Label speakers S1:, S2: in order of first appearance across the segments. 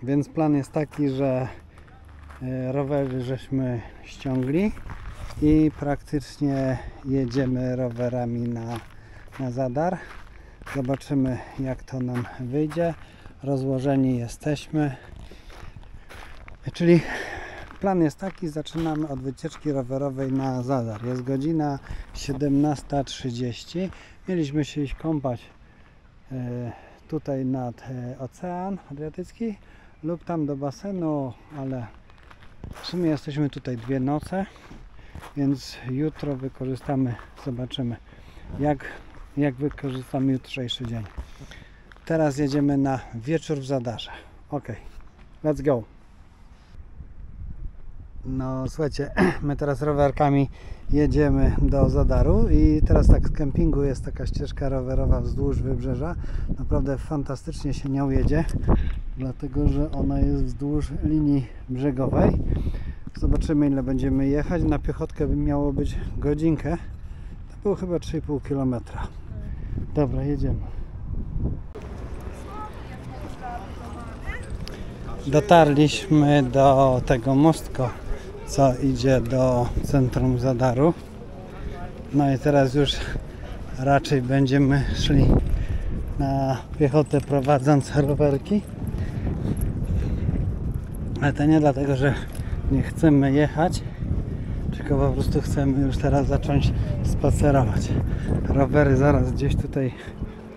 S1: Więc plan jest taki, że rowery żeśmy ściągli i praktycznie jedziemy rowerami na Zadar. Zobaczymy, jak to nam wyjdzie. Rozłożeni jesteśmy. Czyli plan jest taki, zaczynamy od wycieczki rowerowej na Zadar. Jest godzina 17:30. Mieliśmy się iść kąpać tutaj nad Ocean Adriatycki lub tam do basenu, ale w sumie jesteśmy tutaj 2 noce, więc jutro wykorzystamy, zobaczymy jak wykorzystamy jutrzejszy dzień. Teraz jedziemy na wieczór w Zadarze. Ok, let's go. No słuchajcie, my teraz rowerkami jedziemy do Zadaru i teraz tak z kempingu jest taka ścieżka rowerowa wzdłuż wybrzeża. Naprawdę fantastycznie się nią jedzie, dlatego że ona jest wzdłuż linii brzegowej. Zobaczymy, ile będziemy jechać. Na piechotkę by miało być godzinkę. To było chyba 3,5 km. Dobra, jedziemy. Dotarliśmy do tego mostko, co idzie do centrum Zadaru. No i teraz już raczej będziemy szli na piechotę prowadząc rowerki. Ale to nie dlatego, że nie chcemy jechać, tylko po prostu chcemy już teraz zacząć spacerować. Rowery zaraz gdzieś tutaj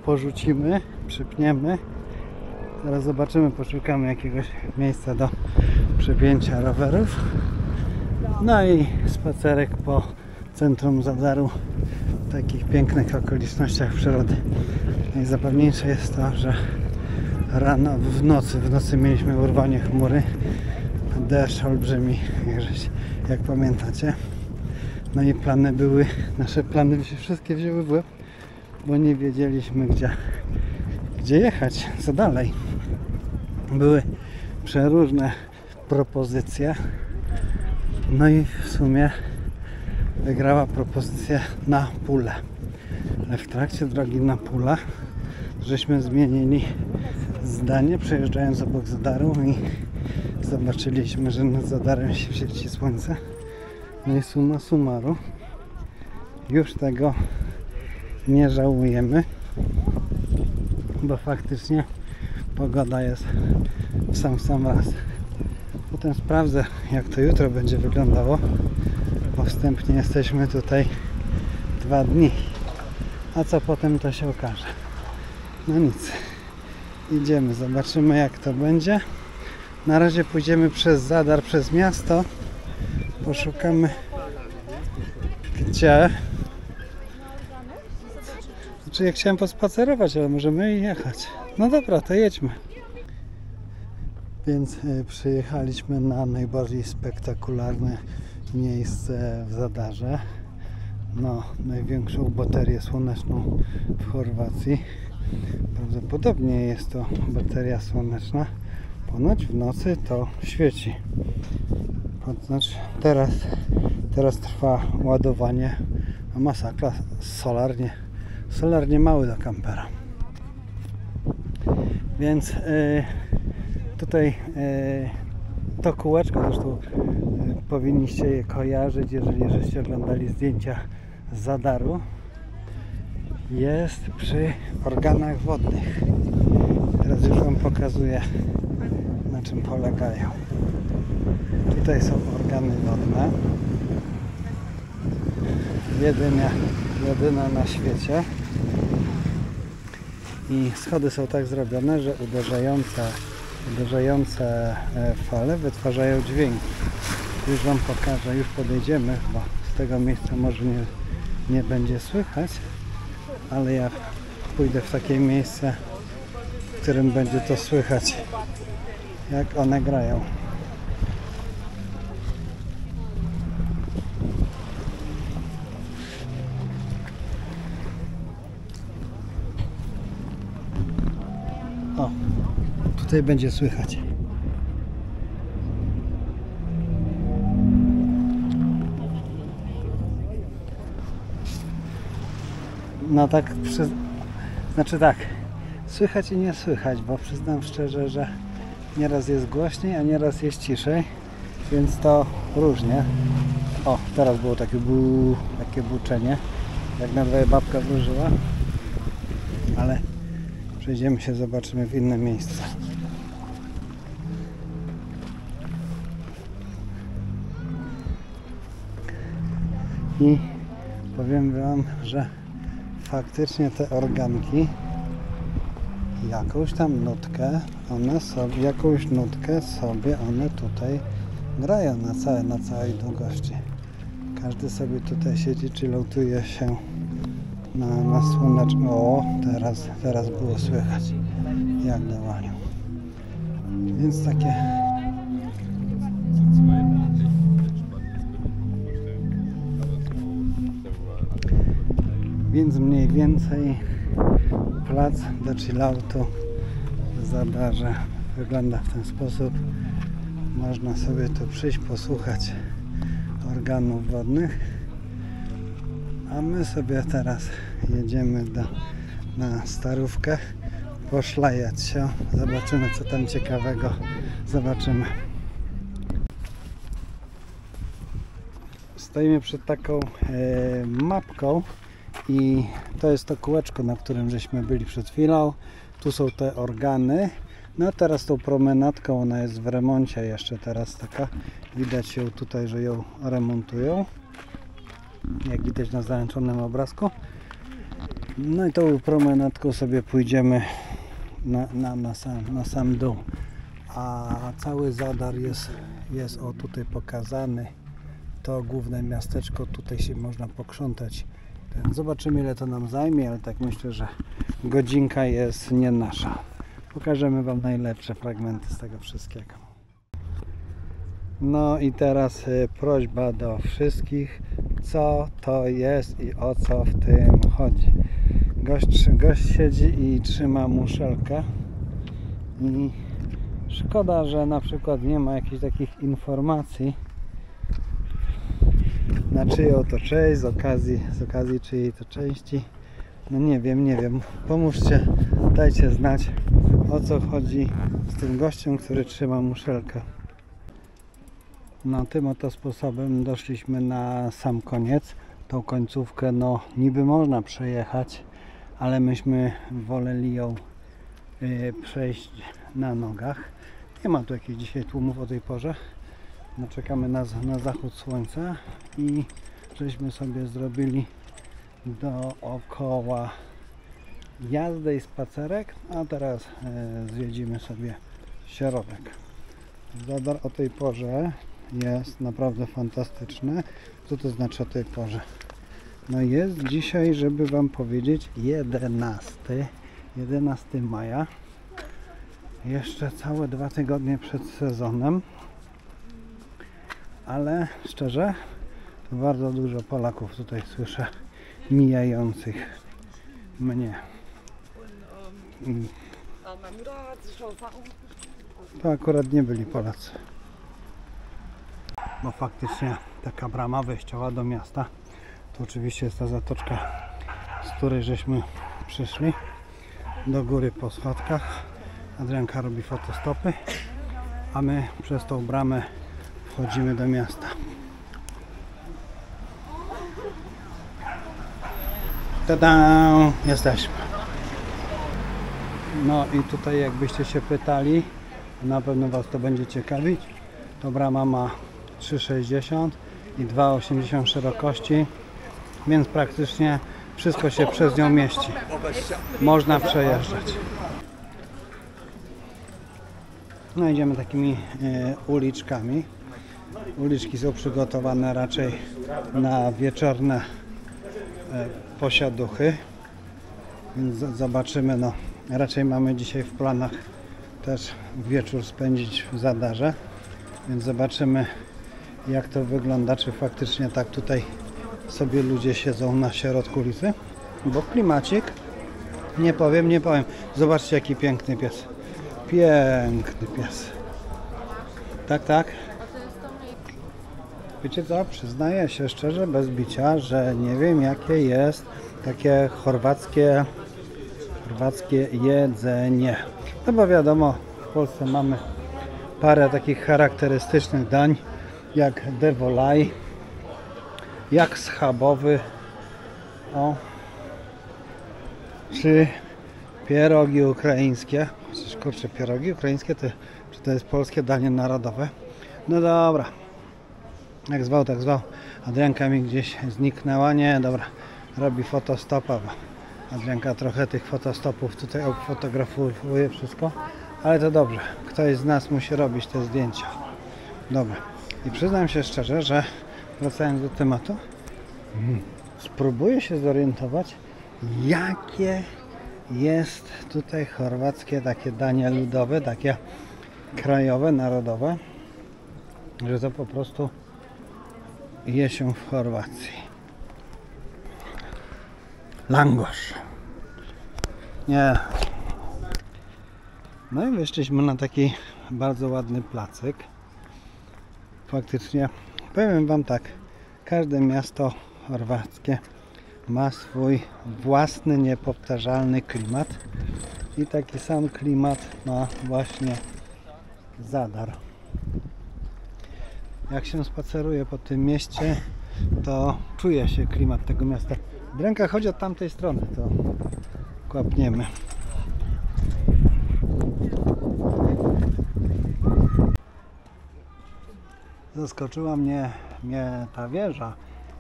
S1: porzucimy, przypniemy. Zaraz zobaczymy, poszukamy jakiegoś miejsca do przypięcia rowerów. No i spacerek po centrum Zadaru w takich pięknych okolicznościach przyrody. Najzabawniejsze jest to, że rano, w nocy mieliśmy urwanie chmury, deszcz olbrzymi, jak pamiętacie. No i nasze plany się wszystkie wzięły w łeb, bo nie wiedzieliśmy gdzie jechać, co dalej. Były przeróżne propozycje, no i w sumie wygrała propozycja na Pulę. Ale w trakcie drogi na Pulę żeśmy zmienili zdanie, przejeżdżając obok Zadaru i zobaczyliśmy, że nad Zadarem się świeci słońce. No i summa summarum już tego nie żałujemy, bo faktycznie pogoda jest w sam raz. Potem sprawdzę, jak to jutro będzie wyglądało, bo wstępnie jesteśmy tutaj 2 dni, a co potem, to się okaże. No nic, idziemy, zobaczymy, jak to będzie. Na razie pójdziemy przez Zadar, przez miasto, poszukamy gdzie. Znaczy, ja chciałem pospacerować, ale możemy jechać. No dobra, to jedźmy. Więc przyjechaliśmy na najbardziej spektakularne miejsce w Zadarze. No, największą baterię słoneczną w Chorwacji. Prawdopodobnie jest to bateria słoneczna. Ponoć w nocy to świeci. Znaczy, teraz trwa ładowanie. Masakra, solarnie mały do kampera. Więc tutaj to kółeczko, zresztą powinniście je kojarzyć, jeżeli żeście oglądali zdjęcia z Zadaru, jest przy organach wodnych. Teraz już Wam pokazuję, na czym polegają. Tutaj są organy wodne, jedyne na świecie, i schody są tak zrobione, że uderzające fale wytwarzają dźwięki. Już Wam pokażę, już podejdziemy, bo z tego miejsca może nie będzie słychać, ale ja pójdę w takie miejsce, w którym będzie to słychać, jak one grają. O, tutaj będzie słychać. No tak, znaczy tak, słychać i nie słychać, bo przyznam szczerze, że Nieraz jest głośniej, a nieraz jest ciszej, więc to różnie. O, teraz było takie takie buczenie, jak na dwoje babka wróżyła, ale przejdziemy się, zobaczymy w inne miejsce. I powiem wam, że faktycznie te organki jakąś nutkę sobie one tutaj grają na całej długości. Każdy sobie tutaj siedzi, czy ląduje się na słonecznym. O, teraz było słychać, jak działają. Więc takie mniej więcej plac do chilloutu w Zadarze wygląda w ten sposób. Można sobie tu przyjść, posłuchać organów wodnych, a my sobie teraz jedziemy na Starówkę, poszlajać się, zobaczymy, co tam ciekawego zobaczymy. Stoimy przed taką mapką i to jest to kółeczko, na którym żeśmy byli przed chwilą. Tu są te organy. No teraz tą promenadką, ona jest w remoncie jeszcze teraz taka. Widać ją tutaj, że ją remontują. Jak widać na załączonym obrazku. No i tą promenadką sobie pójdziemy na sam dół. A cały Zadar jest o tutaj pokazany. To główne miasteczko, tutaj się można pokrzątać. Zobaczymy, ile to nam zajmie, ale tak myślę, że godzinka jest nie nasza. Pokażemy wam najlepsze fragmenty z tego wszystkiego. No i teraz prośba do wszystkich, co to jest i o co w tym chodzi. Gość siedzi i trzyma muszelkę i szkoda, że na przykład nie ma jakichś takich informacji, na czyją to część, z okazji czyjej to części. No nie wiem, pomóżcie, dajcie znać, o co chodzi z tym gościem, który trzyma muszelkę. No tym oto sposobem doszliśmy na sam koniec. Tą końcówkę no niby można przejechać, ale myśmy woleli ją przejść na nogach. Nie ma tu jakichś dzisiaj tłumów o tej porze. No, czekamy na zachód słońca i żeśmy sobie zrobili dookoła jazdę i spacerek, a teraz zwiedzimy sobie środek. Zadar o tej porze jest naprawdę fantastyczny. Co to znaczy o tej porze? No jest dzisiaj, żeby wam powiedzieć, 11 maja. Jeszcze całe 2 tygodnie przed sezonem. Ale szczerze, to bardzo dużo Polaków tutaj słyszę mijających mnie. To akurat nie byli Polacy. Bo faktycznie taka brama wejściowa do miasta to oczywiście jest ta zatoczka, z której żeśmy przyszli do góry po schodkach. Adrianka robi fotostopy, a my przez tą bramę wchodzimy do miasta. Tada! Jesteśmy. No i tutaj jakbyście się pytali, na pewno was to będzie ciekawić, to brama ma 3,60 i 2,80 szerokości, więc praktycznie wszystko się przez nią mieści. Można przejeżdżać. No idziemy takimi uliczkami. Uliczki są przygotowane raczej na wieczorne posiaduchy, więc zobaczymy. No, raczej mamy dzisiaj w planach też wieczór spędzić w Zadarze, więc zobaczymy, jak to wygląda, czy faktycznie tak tutaj sobie ludzie siedzą na środku ulicy, bo klimacik, nie powiem. Zobaczcie, jaki piękny pies. Piękny pies. Tak. Wiecie co? Przyznaję się szczerze, bez bicia, że nie wiem, jakie jest takie chorwackie jedzenie. No bo wiadomo, w Polsce mamy parę takich charakterystycznych dań, jak devolaj, jak schabowy, o, czy pierogi ukraińskie. Chociaż kurczę, pierogi ukraińskie to, czy to jest polskie danie narodowe? No dobra, jak zwał, tak zwał. Adrianka mi gdzieś zniknęła, nie, dobra, robi fotostopa, bo Adrianka trochę tych fotostopów tutaj fotografuje wszystko, ale to dobrze, ktoś z nas musi robić te zdjęcia. Dobra, i przyznam się szczerze, że wracając do tematu, spróbuję się zorientować, jakie jest tutaj chorwackie takie danie ludowe, takie krajowe, narodowe, że to po prostu je się w Chorwacji. Langosz. Nie. No i wyszliśmy na taki bardzo ładny placyk. Faktycznie, powiem wam tak, każde miasto chorwackie ma swój własny, niepowtarzalny klimat i taki sam klimat ma właśnie Zadar. Jak się spaceruje po tym mieście, to czuje się klimat tego miasta. Ręka chodzi od tamtej strony, to kłapniemy. Zaskoczyła mnie ta wieża,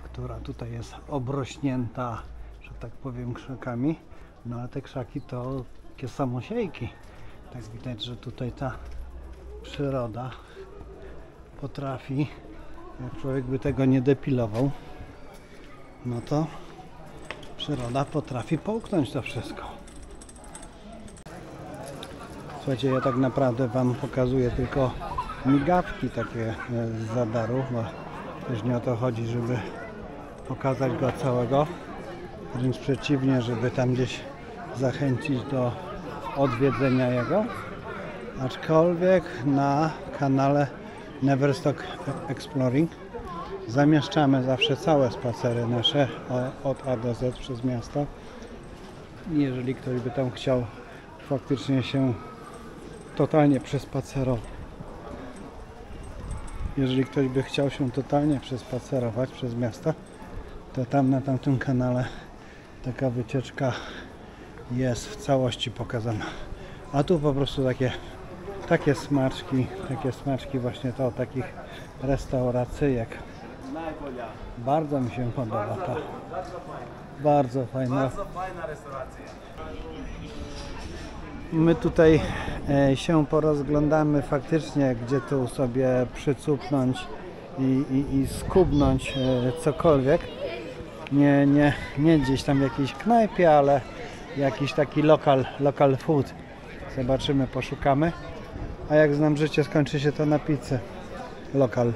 S1: która tutaj jest obrośnięta, że tak powiem, krzakami. No a te krzaki to takie samosiejki. Tak widać, że tutaj ta przyroda potrafi, jak człowiek by tego nie depilował, no to przyroda potrafi połknąć to wszystko. Słuchajcie, ja tak naprawdę wam pokazuję tylko migawki takie z Zadaru, bo też nie o to chodzi, żeby pokazać go całego, wręcz przeciwnie, żeby tam gdzieś zachęcić do odwiedzenia jego, aczkolwiek na kanale Neverstock Exploring zamieszczamy zawsze całe spacery nasze od A do Z przez miasto. Jeżeli ktoś by tam chciał faktycznie się totalnie przespacerować, przespacerować przez miasto, to tam na tamtym kanale taka wycieczka jest w całości pokazana. A tu po prostu takie smaczki właśnie to takich restauracyjek. Bardzo mi się podoba ta. Bardzo fajna restauracja. My tutaj się porozglądamy faktycznie, gdzie tu sobie przycupnąć i skubnąć cokolwiek. Nie gdzieś tam w jakiejś knajpie, ale jakiś taki local food. Zobaczymy, poszukamy. A jak znam życie, skończy się to na pizzy. Lokal.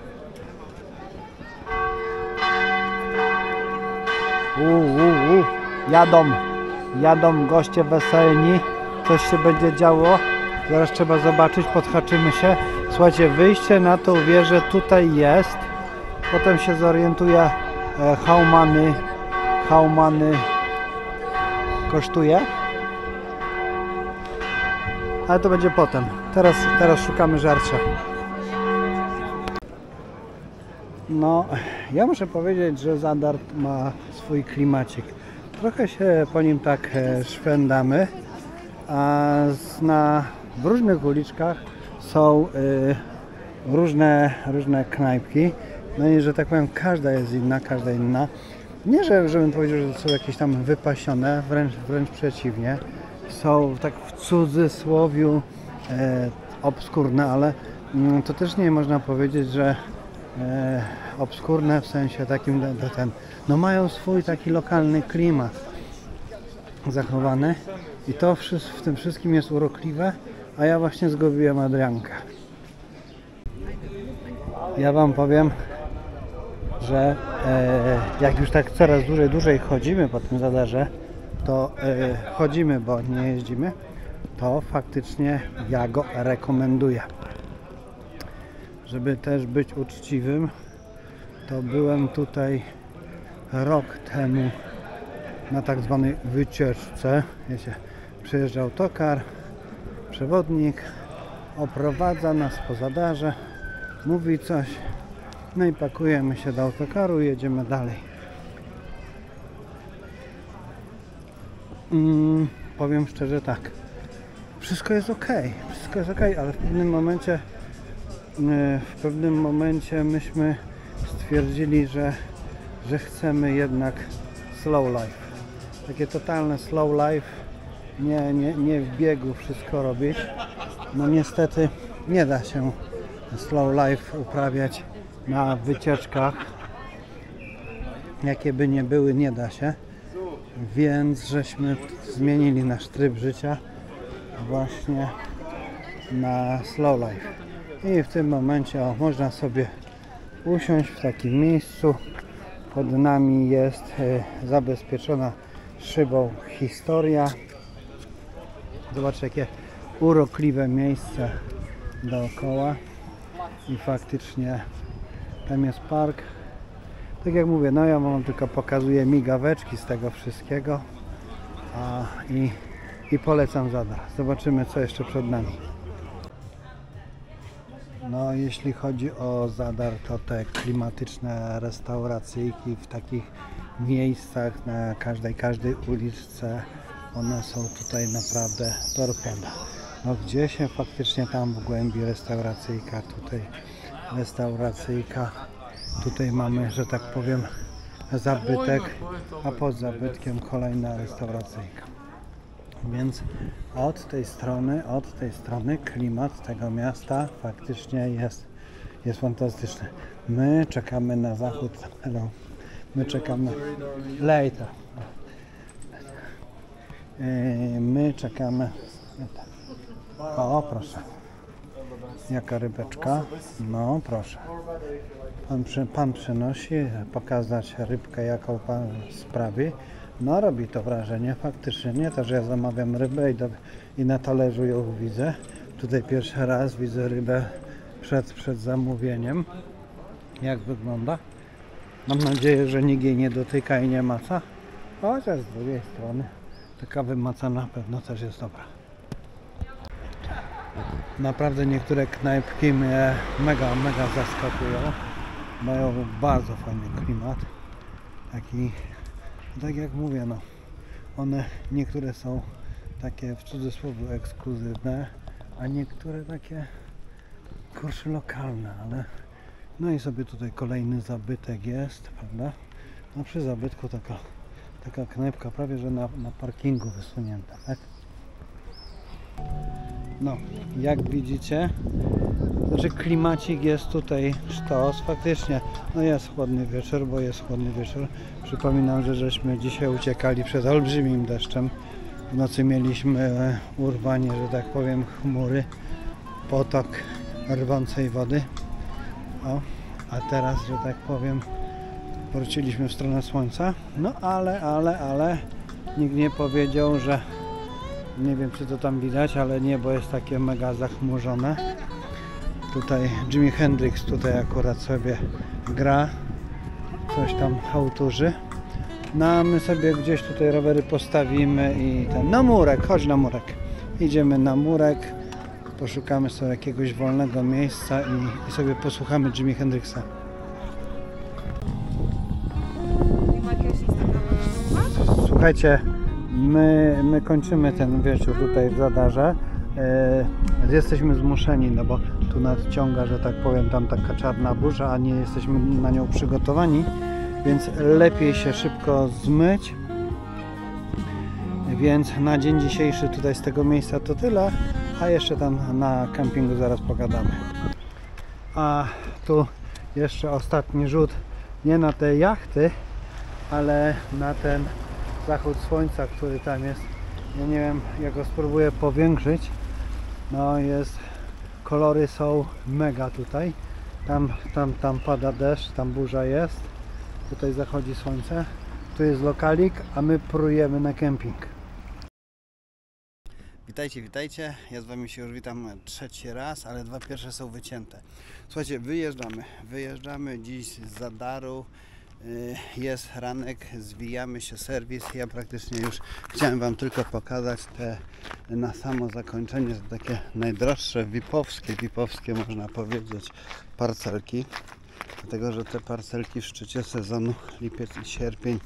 S1: Jadą goście weselni. Coś się będzie działo. Zaraz trzeba zobaczyć, podhaczymy się. Słuchajcie, wyjście na tą wieżę tutaj jest. Potem się zorientuję, how money kosztuje. Ale to będzie potem. Teraz szukamy żarcia. No, ja muszę powiedzieć, że Zadar ma swój klimacik. Trochę się po nim tak szwendamy, a w różnych uliczkach są różne knajpki. No i że tak powiem, każda jest inna, Nie, żebym powiedział, że są jakieś tam wypasione, wręcz przeciwnie. Są tak w cudzysłowiu obskurne, ale to też nie można powiedzieć, że obskurne w sensie takim, no mają swój taki lokalny klimat zachowany i to w tym wszystkim jest urokliwe, a ja właśnie zgubiłem Adriankę. Ja wam powiem, że jak już tak coraz dłużej chodzimy po tym Zadarze, to chodzimy, bo nie jeździmy, to faktycznie ja go rekomenduję. Żeby też być uczciwym, to byłem tutaj rok temu na tak zwanej wycieczce. Wiecie, przyjeżdża autokar, przewodnik oprowadza nas po Zadarze, mówi coś, no i pakujemy się do autokaru i jedziemy dalej. Powiem szczerze tak, wszystko jest ok, ale w pewnym momencie myśmy stwierdzili, że chcemy jednak slow life. Takie totalne slow life, nie w biegu wszystko robić. No niestety nie da się slow life uprawiać na wycieczkach, jakie by nie były, nie da się. Więc żeśmy zmienili nasz tryb życia właśnie na slow life. I w tym momencie można sobie usiąść w takim miejscu. Pod nami jest zabezpieczona szybą historia. Zobaczcie, jakie urokliwe miejsce dookoła. I faktycznie tam jest park. Tak jak mówię, no ja wam tylko pokazuję migaweczki z tego wszystkiego. I polecam Zadar. Zobaczymy, co jeszcze przed nami. No, jeśli chodzi o Zadar, to te klimatyczne restauracyjki w takich miejscach na każdej uliczce, one są tutaj naprawdę torpeda. No gdzie się faktycznie tam w głębi restauracyjka, tutaj restauracyjka, tutaj mamy, że tak powiem, zabytek, a pod zabytkiem kolejna restauracyjka. Więc od tej strony klimat tego miasta faktycznie jest fantastyczny. My czekamy na zachód. Hello. My czekamy later. My czekamy. O, proszę. Jaka rybeczka? No, proszę. Pan przynosi pokazać rybkę, jaką pan sprawi. No, robi to wrażenie faktycznie. Nie to, że ja zamawiam rybę i na talerzu ją widzę. Tutaj pierwszy raz widzę rybę przed zamówieniem. Jak wygląda? Mam nadzieję, że nikt jej nie dotyka i nie maca. Chociaż z drugiej strony taka wymacana pewno też jest dobra. Naprawdę niektóre knajpki mnie mega zaskakują. Mają bardzo fajny klimat. Taki, tak jak mówię, no, one niektóre są takie w cudzysłowie ekskluzywne, a niektóre takie kurczę lokalne, ale no i sobie tutaj kolejny zabytek jest, prawda? No przy zabytku taka knajpka prawie że na parkingu wysunięta, tak? No, jak widzicie, znaczy klimacik jest tutaj sztos, faktycznie, no jest chłodny wieczór, bo jest chłodny wieczór. Przypominam, że żeśmy dzisiaj uciekali przed olbrzymim deszczem. W nocy mieliśmy urwanie, że tak powiem, chmury, potok rwącej wody. O, a teraz, że tak powiem, wróciliśmy w stronę słońca. No ale nikt nie powiedział, że nie wiem, czy to tam widać, ale niebo jest takie mega zachmurzone. Tutaj Jimi Hendrix tutaj akurat sobie gra, coś tam hałturzy. No a my sobie gdzieś tutaj rowery postawimy i na murek, chodź na murek. Idziemy na murek, poszukamy sobie jakiegoś wolnego miejsca i sobie posłuchamy Jimi Hendrixa. Słuchajcie, my kończymy ten wieczór tutaj w Zadarze. Jesteśmy zmuszeni, no bo tu nadciąga, że tak powiem, tam taka czarna burza, a nie jesteśmy na nią przygotowani, więc lepiej się szybko zmyć. Więc na dzień dzisiejszy tutaj z tego miejsca to tyle, a jeszcze tam na kempingu zaraz pogadamy. A tu jeszcze ostatni rzut, nie na te jachty, ale na ten zachód słońca, który tam jest. Ja nie wiem, jak go spróbuję powiększyć. No jest, kolory są mega tutaj. Tam pada deszcz, tam burza jest. Tutaj zachodzi słońce. Tu jest lokalik, a my prujemy na kemping. Witajcie. Ja z wami się już witam trzeci raz, ale dwa pierwsze są wycięte. Słuchajcie, wyjeżdżamy dziś z Zadaru. Jest ranek, zwijamy się, serwis. Ja praktycznie już chciałem Wam tylko pokazać te na samo zakończenie takie najdroższe VIP-owskie można powiedzieć parcelki. Dlatego, że te parcelki w szczycie sezonu lipiec i sierpień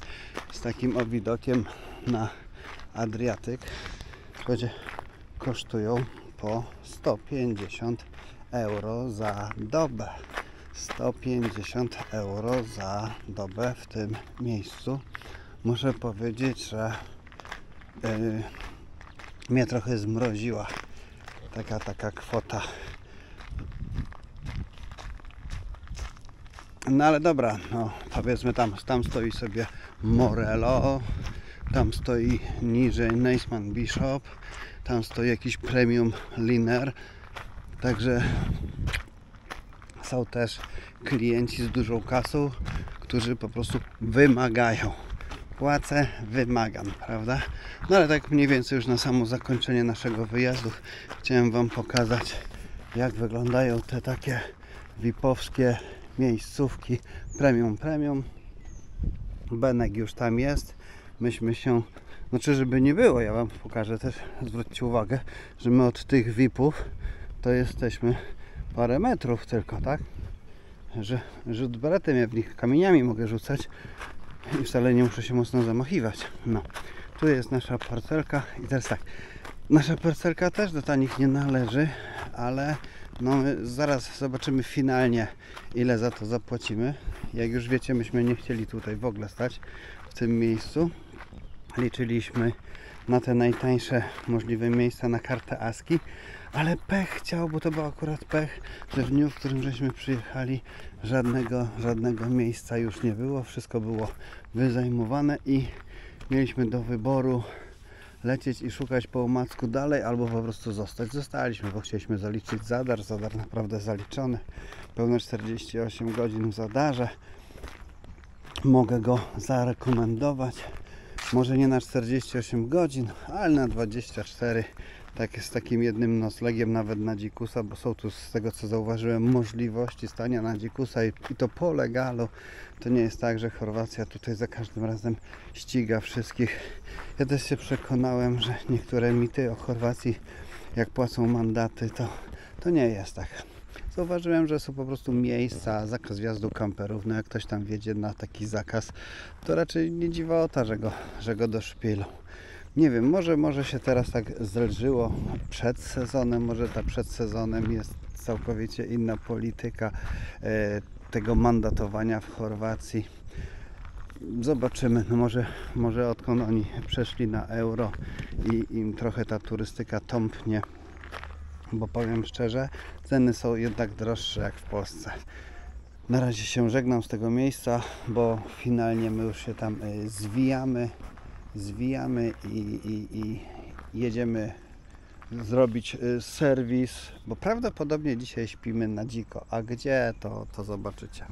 S1: z takim widokiem na Adriatyk kosztują po 150 euro za dobę. 150 euro za dobę w tym miejscu. Muszę powiedzieć, że mnie trochę zmroziła taka kwota. No ale dobra, no powiedzmy tam stoi sobie Morello, tam stoi niżej Neisman Bishop, tam stoi jakiś premium liner, także są też klienci z dużą kasą, którzy po prostu wymagają. Płacę, wymagam, prawda? No ale tak mniej więcej już na samo zakończenie naszego wyjazdu chciałem Wam pokazać, jak wyglądają te takie VIP-owskie miejscówki premium. Benek już tam jest. Myśmy się, znaczy żeby nie było, ja Wam pokażę też, zwróćcie uwagę, że my od tych VIP-ów to jesteśmy parę metrów tylko, tak? Że rzut beretem, ja w nich kamieniami mogę rzucać i wcale nie muszę się mocno zamachiwać. No, tu jest nasza parcelka i teraz tak, nasza parcelka też do tanich nie należy, ale no my zaraz zobaczymy finalnie, ile za to zapłacimy. Jak już wiecie, myśmy nie chcieli tutaj w ogóle stać w tym miejscu. Liczyliśmy na te najtańsze możliwe miejsca na kartę ASCII, ale pech chciał, bo to był akurat pech, że w dniu, w którym żeśmy przyjechali, żadnego miejsca już nie było. Wszystko było wyzajmowane i mieliśmy do wyboru lecieć i szukać po omacku dalej, albo po prostu zostać. Zostaliśmy, bo chcieliśmy zaliczyć Zadar naprawdę zaliczony. Pełne 48 godzin w Zadarze. Mogę go zarekomendować. Może nie na 48 godzin, ale na 24. Tak, z takim jednym noclegiem nawet na dzikusa, bo są tu, z tego co zauważyłem, możliwości stania na dzikusa i to po legalu. To nie jest tak, że Chorwacja tutaj za każdym razem ściga wszystkich. Ja też się przekonałem, że niektóre mity o Chorwacji, jak płacą mandaty, to nie jest tak. Zauważyłem, że są po prostu miejsca, zakaz wjazdu kamperów. No jak ktoś tam wjedzie na taki zakaz, to raczej nie dziwota, że go doszpilą. Nie wiem, może się teraz tak zelżyło przed sezonem, może ta przed sezonem jest całkowicie inna polityka tego mandatowania w Chorwacji. Zobaczymy, no może odkąd oni przeszli na euro i im trochę ta turystyka tąpnie, bo powiem szczerze, ceny są jednak droższe jak w Polsce. Na razie się żegnam z tego miejsca, bo finalnie my już się tam zwijamy i jedziemy zrobić serwis, bo prawdopodobnie dzisiaj śpimy na dziko, a gdzie to zobaczycie.